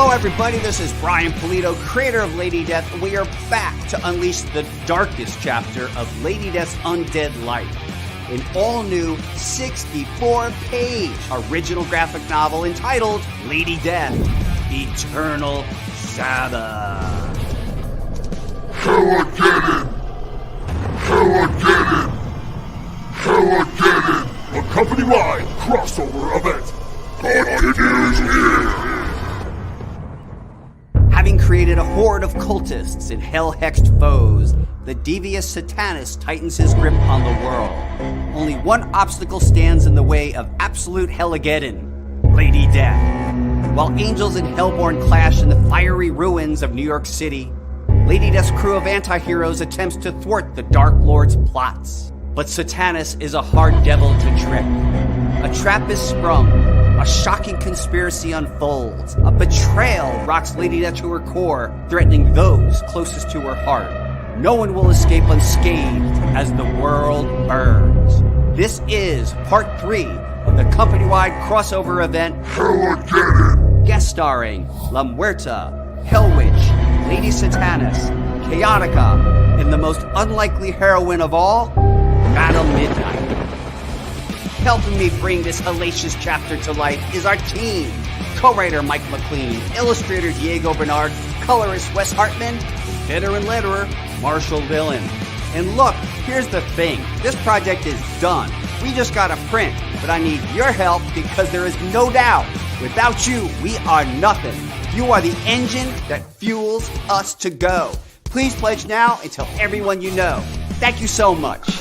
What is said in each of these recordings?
Hello everybody, this is Brian PULIDO, creator of Lady Death, and we are back to unleash the darkest chapter of Lady Death's undead life. An all-new 64-page original graphic novel entitled Lady Death, Eternal Sabbath. Armageddon! Armageddon! Armageddon! A company-wide crossover event continues here! Having created a horde of cultists and hell-hexed foes, the devious Satanist tightens his grip on the world. Only one obstacle stands in the way of absolute Hell-ageddon, Lady Death. While angels and Hellborn clash in the fiery ruins of New York City, Lady Death's crew of anti-heroes attempts to thwart the Dark Lord's plots. But Satanus is a hard devil to trick. A trap is sprung. A shocking conspiracy unfolds. A betrayal rocks Lady Death to her core, threatening those closest to her heart. No one will escape unscathed as the world burns. This is part 3 of the company-wide crossover event, Armageddon! Guest starring La Muerta, Hell Witch, Lady Satanus, Chaotica, and the most unlikely heroine of all, Madam Midnight. Helping me bring this hellacious chapter to life is our team. Co-writer Mike McLean, illustrator Diego Bernard, colorist Wes Hartman, veteran letterer Marshall Dillon. And look, here's the thing. This project is done. We just got to print, but I need your help because there is no doubt, without you, we are nothing. You are the engine that fuels us to go. Please pledge now and tell everyone you know. Thank you so much.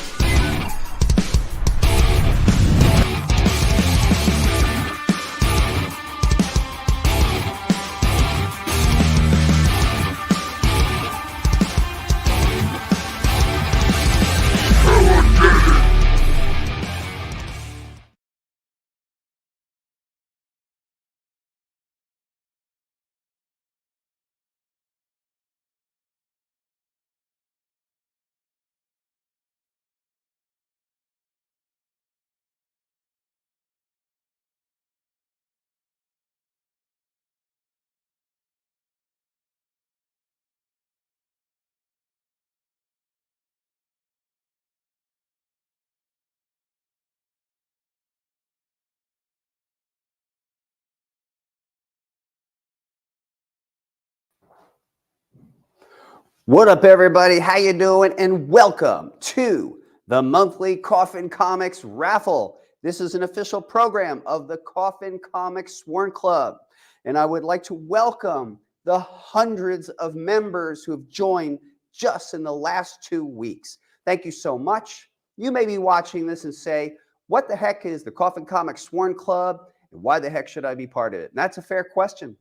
What up, everybody? How you doing? And welcome to the monthly Coffin Comics raffle. This is an official program of the Coffin Comics Sworn Club, and I would like to welcome the hundreds of members who have joined just in the last 2 weeks. Thank you so much. You may be watching this and say, what the heck is the Coffin Comics Sworn Club, and why the heck should I be part of it? And that's a fair question.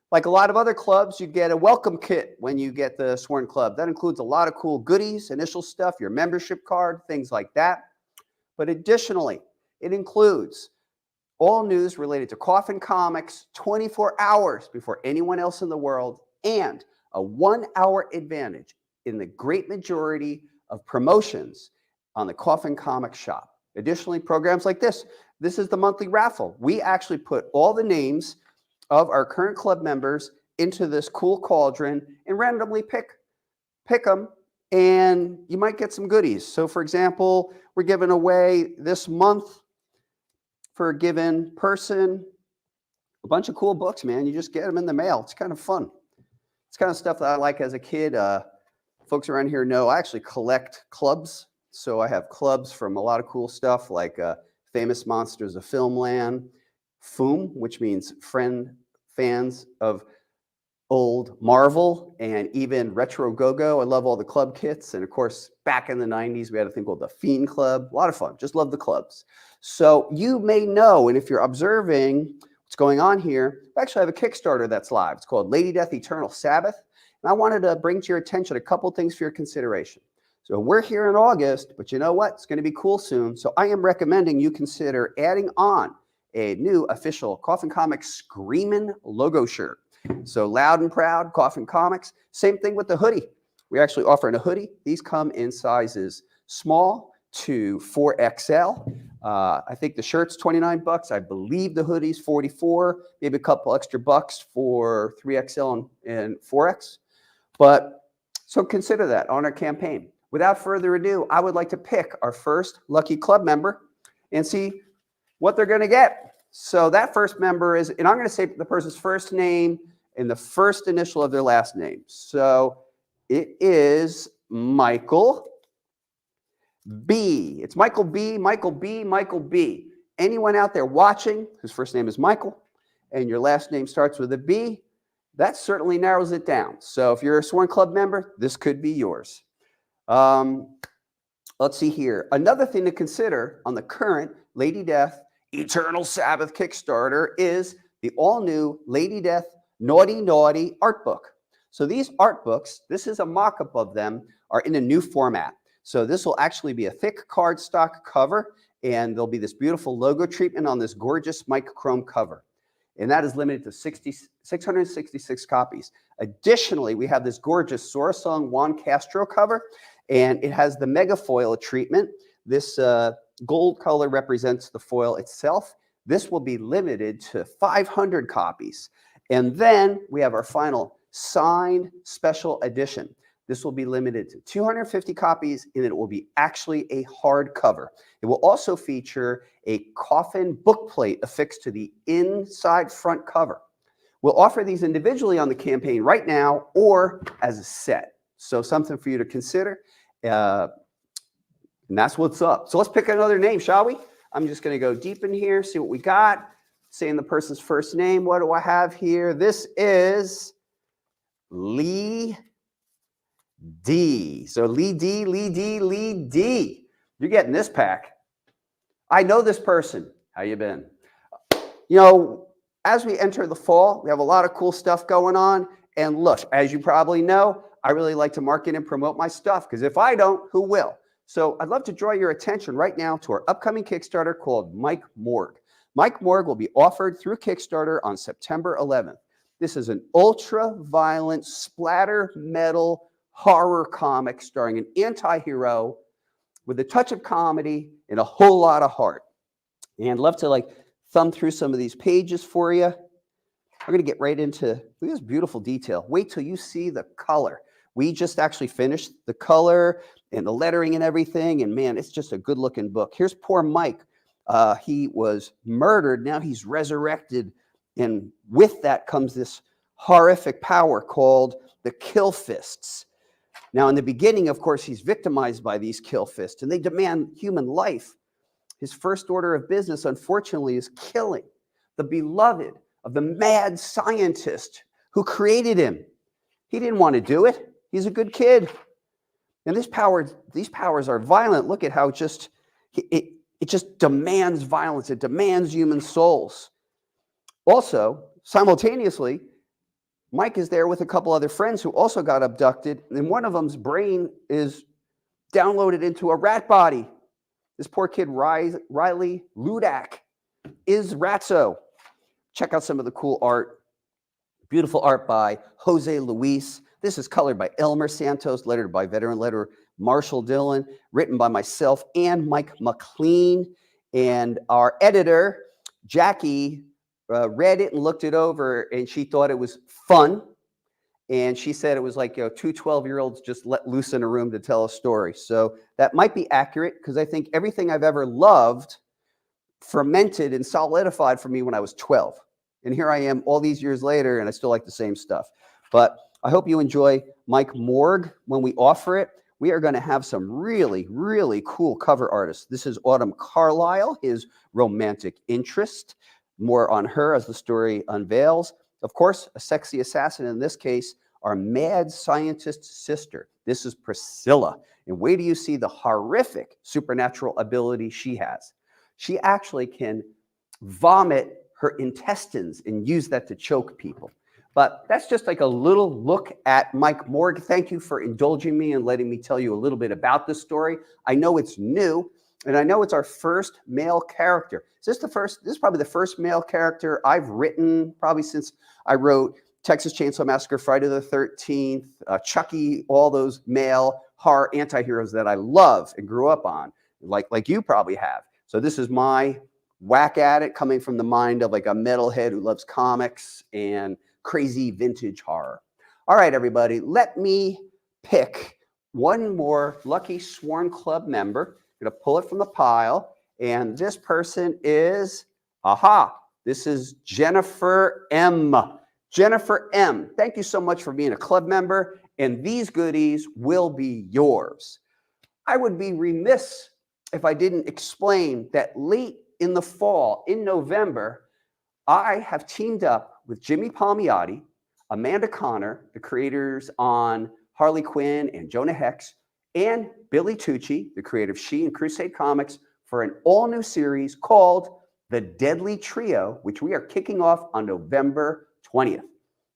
Like a lot of other clubs, you get a welcome kit when you get the Sworn Club. That includes a lot of cool goodies, initial stuff, your membership card, things like that. But additionally, it includes all news related to Coffin Comics 24 hours before anyone else in the world, and a 1-hour advantage in the great majority of promotions on the Coffin Comics shop. Additionally, programs like this. This is the monthly raffle. We actually put all the names of our current club members into this cool cauldron and randomly pick them, and you might get some goodies. So for example, we're giving away this month for a given person a bunch of cool books, man. You just get them in the mail. It's kind of fun. It's kind of stuff that I like as a kid. Folks around here know I actually collect clubs. So I have clubs from a lot of cool stuff like Famous Monsters of Filmland, FOOM, which means fans of old Marvel, and even Retro Go-Go. I love all the club kits. And of course, back in the 90s, we had a thing called the Fiend Club. A lot of fun. Just love the clubs. So you may know, and if you're observing what's going on here, we actually have a Kickstarter that's live. It's called Lady Death Eternal Sabbath. And I wanted to bring to your attention a couple things for your consideration. So we're here in August, but you know what? It's going to be cool soon. So I am recommending you consider adding on a new official Coffin Comics Screamin' logo shirt. So loud and proud, Coffin Comics. Same thing with the hoodie. We're actually offering a hoodie. These come in sizes small to 4XL. I think the shirt's $29. I believe the hoodie's $44, maybe a couple extra bucks for 3XL and 4X. But so consider that on our campaign. Without further ado, I would like to pick our first lucky club member and see what they're going to get. So that first member is, and I'm going to say the person's first name and the first initial of their last name. So it is Michael B. It's Michael B, Michael B, Michael B. Anyone out there watching whose first name is Michael and your last name starts with a B, that certainly narrows it down. So if you're a Sworn Club member, this could be yours. Let's see here. Another thing to consider on the current Lady Death Eternal Sabbath Kickstarter is the all-new Lady Death Naughty Naughty art book. So these art books, this is a mock-up of them, are in a new format. So this will actually be a thick cardstock cover, and there'll be this beautiful logo treatment on this gorgeous mic chrome cover. And that is limited to 666 copies. Additionally, we have this gorgeous Sorosong Juan Castro cover, and it has the mega foil treatment. This gold color represents the foil itself. This will be limited to 500 copies. And then we have our final signed special edition. This will be limited to 250 copies, and it will be actually a hardcover. It will also feature a Coffin bookplate affixed to the inside front cover. We'll offer these individually on the campaign right now or as a set. So something for you to consider. And that's what's up. So let's pick another name, shall we? I'm just going to go deep in here, see what we got. Saying the person's first name. What do I have here? This is Lee D. So Lee D, Lee D, Lee D. You're getting this pack. I know this person. How you been? You know, as we enter the fall, we have a lot of cool stuff going on. And look, as you probably know, I really like to market and promote my stuff because if I don't, who will? So I'd love to draw your attention right now to our upcoming Kickstarter called Mike Morg. Mike Morg will be offered through Kickstarter on September 11th. This is an ultra-violent splatter metal horror comic starring an anti-hero with a touch of comedy and a whole lot of heart. And I'd love to thumb through some of these pages for you. We're going to get right into, look at this beautiful detail. Wait till you see the color. We just actually finished the color and the lettering and everything. And man, it's just a good looking book. Here's poor Mike. He was murdered. Now he's resurrected. And with that comes this horrific power called the Kill Fists. Now, in the beginning, of course, he's victimized by these Kill Fists, and they demand human life. His first order of business, unfortunately, is killing the beloved of the mad scientist who created him. He didn't want to do it. He's a good kid. And these powers are violent. Look at how it just demands violence. It demands human souls. Also, simultaneously, Mike is there with a couple other friends who also got abducted, and one of them's brain is downloaded into a rat body. This poor kid, Riley Ludak, is Ratso. Check out some of the cool art. Beautiful art by Jose Luis. This is colored by Elmer Santos, lettered by veteran letterer Marshall Dillon, written by myself and Mike McLean. And our editor, Jackie, read it and looked it over, and she thought it was fun. And she said it was like two 12-year-olds just let loose in a room to tell a story. So that might be accurate because I think everything I've ever loved fermented and solidified for me when I was 12. And here I am all these years later, and I still like the same stuff. But I hope you enjoy Mike Morg when we offer it. We are going to have some really, really cool cover artists. This is Autumn Carlisle, his romantic interest. More on her as the story unveils. Of course, a sexy assassin in this case, our mad scientist's sister. This is Priscilla. And wait till you see the horrific supernatural ability she has. She actually can vomit her intestines and use that to choke people. But that's just like a little look at Mike Morg. Thank you for indulging me and letting me tell you a little bit about this story. I know it's new, and I know it's our first male character. This is probably the first male character I've written probably since I wrote Texas Chainsaw Massacre, Friday the 13th, Chucky, all those male horror anti-heroes that I love and grew up on, like you probably have. So this is my whack at it, coming from the mind of like a metalhead who loves comics and crazy vintage horror. All right, everybody, let me pick one more lucky Sworn Club member. I'm going to pull it from the pile. And this person is, this is Jennifer M. Jennifer M., thank you so much for being a club member, and these goodies will be yours. I would be remiss if I didn't explain that late in the fall, in November, I have teamed up with Jimmy Palmiotti, Amanda Connor, the creators on Harley Quinn and Jonah Hex, and Billy Tucci, the creator of She and Crusade Comics, for an all-new series called The Deadly Trio, which we are kicking off on November 20th.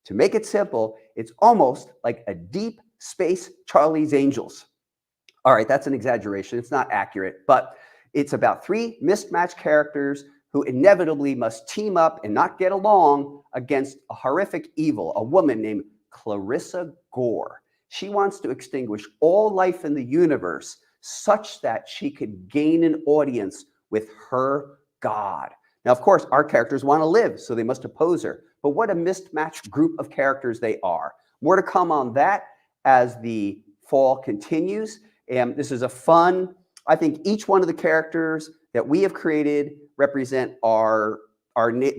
To make it simple, it's almost like a deep space Charlie's Angels. All right, that's an exaggeration. It's not accurate, but it's about 3 mismatched characters who inevitably must team up and not get along against a horrific evil, a woman named Clarissa Gore. She wants to extinguish all life in the universe such that she could gain an audience with her God. Now, of course, our characters want to live, so they must oppose her. But what a mismatched group of characters they are. More to come on that as the fall continues. And this is a fun, I think each one of the characters that we have created represent the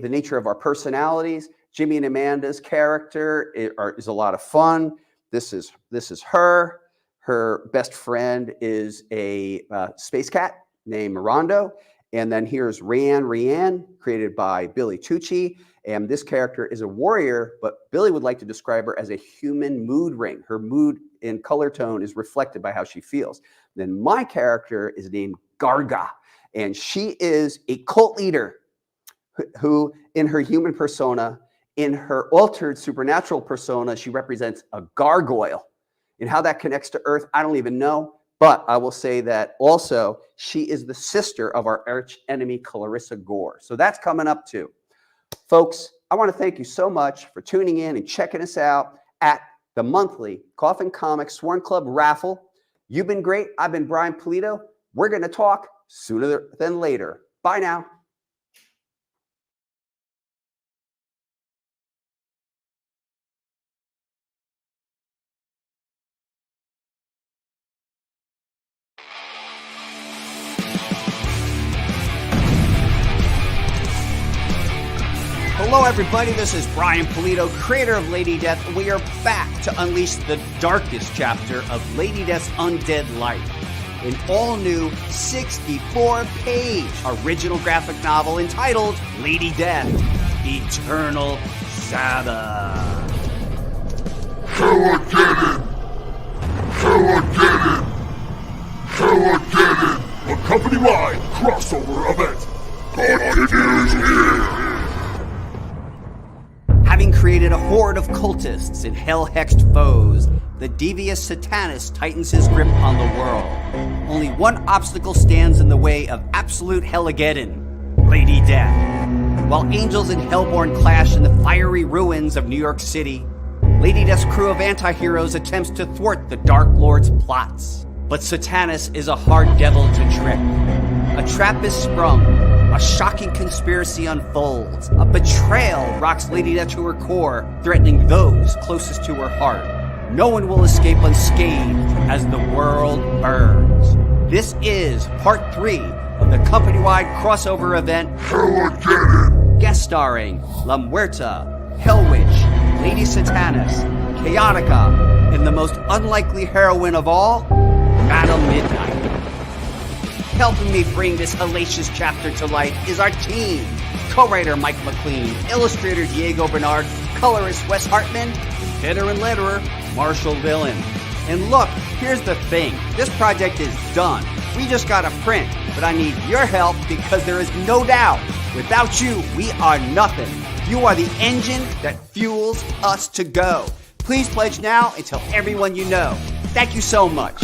nature of our personalities. Jimmy and Amanda's character is a lot of fun. This is her. Her best friend is a space cat named Mirondo. And then here's Rianne, created by Billy Tucci. And this character is a warrior, but Billy would like to describe her as a human mood ring. Her mood and color tone is reflected by how she feels. Then my character is named Garga, and she is a cult leader who in her human persona, in her altered supernatural persona, she represents a gargoyle. And how that connects to Earth, I don't even know. But I will say that also she is the sister of our arch enemy, Clarissa Gore. So that's coming up too. Folks, I want to thank you so much for tuning in and checking us out at the monthly Coffin Comics Sworn Club raffle. You've been great. I've been Brian Pulido. We're going to talk sooner than later. Bye now. Hello, everybody. This is Brian Pulido, creator of Lady Death. We are back to unleash the darkest chapter of Lady Death's undead life. An all-new 64-page original graphic novel entitled Lady Death, Eternal Sabbath. Telegeddon! Telegeddon! Telegeddon! A company-wide crossover event. Continues here! Having created a horde of cultists and hell-hexed foes, the devious Satanist tightens his grip on the world. Only one obstacle stands in the way of absolute Helligeddon, Lady Death. While angels and Hellborn clash in the fiery ruins of New York City, Lady Death's crew of anti-heroes attempts to thwart the Dark Lord's plots. But Satanus is a hard devil to trick. A trap is sprung. A shocking conspiracy unfolds. A betrayal rocks Lady Death to her core, threatening those closest to her heart. No one will escape unscathed as the world burns. This is part 3 of the company-wide crossover event, Telegeddon! guest starring La Muerta, Hellwitch, Lady Satanus, Chaotica, and the most unlikely heroine of all, Madam Midnight. Helping me bring this hellacious chapter to life is our team. Co-writer Mike McLean, illustrator Diego Bernard, colorist Wes Hartman, and veteran letterer Marshall Dillon. And look, here's the thing. This project is done. We just got a print, but I need your help because there is no doubt, without you, we are nothing. You are the engine that fuels us to go. Please pledge now and tell everyone you know. Thank you so much.